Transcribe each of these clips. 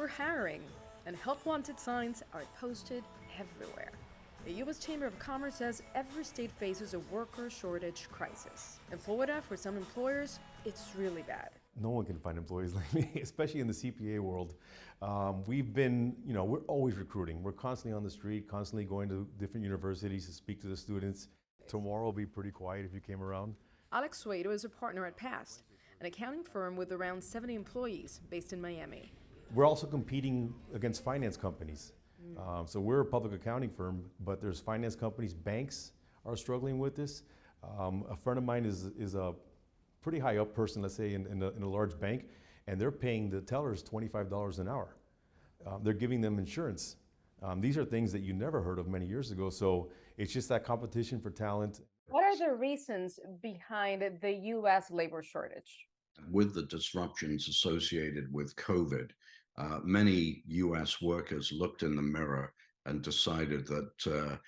we're hiring, and help wanted signs are posted everywhere. The U.S. Chamber of Commerce says every state faces a worker shortage crisis. In Florida, for some employers, it's really bad. No one can find employees like me, especially in the CPA world. We're always recruiting. We're constantly on the street, constantly going to different universities to speak to the students. Tomorrow will be pretty quiet if you came around. Alex Suedo is a partner at Past, an accounting firm with around 70 employees based in Miami. We're also competing against finance companies. So we're a public accounting firm, but there's finance companies, banks are struggling with this. A friend of mine is a pretty high up person, let's say in a large bank, and they're paying the tellers $25 an hour. They're giving them insurance. These are things that you never heard of many years ago. So it's just that competition for talent. What are the reasons behind the U.S. labor shortage? With the disruptions associated with COVID, many U.S. workers looked in the mirror and decided that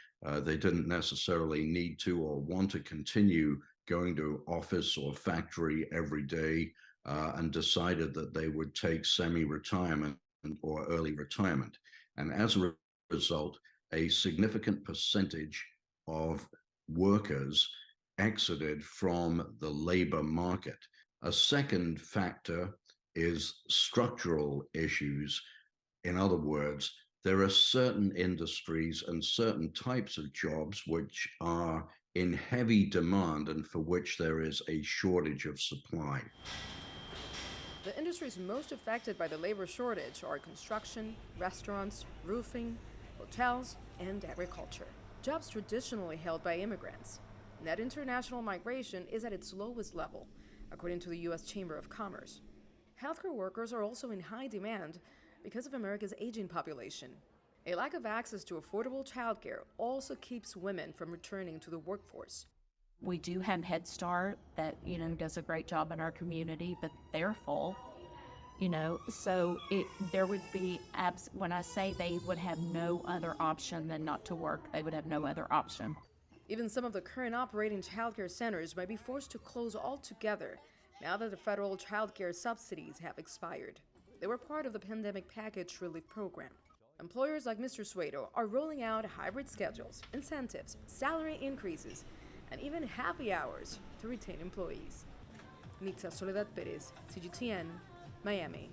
they didn't necessarily need to or want to continue going to office or factory every day, and decided that they would take semi-retirement or early retirement. And as a result, a significant percentage of workers exited from the labor market. A second factor is structural issues. In other words, there are certain industries and certain types of jobs which are in heavy demand and for which there is a shortage of supply. The industries most affected by the labor shortage are construction, restaurants, roofing, hotels, and agriculture. Jobs traditionally held by immigrants. Net international migration is at its lowest level, according to the U.S. Chamber of Commerce. Healthcare workers are also in high demand because of America's aging population. A lack of access to affordable childcare also keeps women from returning to the workforce. We do have Head Start that, does a great job in our community, but they're full, so there would be, when I say they would have no other option than not to work, they would have no other option. Even some of the current operating childcare centers might be forced to close altogether now that the federal childcare subsidies have expired. They were part of the pandemic package relief program. Employers like Mr. Suedo are rolling out hybrid schedules, incentives, salary increases, and even happy hours to retain employees. Nitza, Soledad, Perez, CGTN, Miami.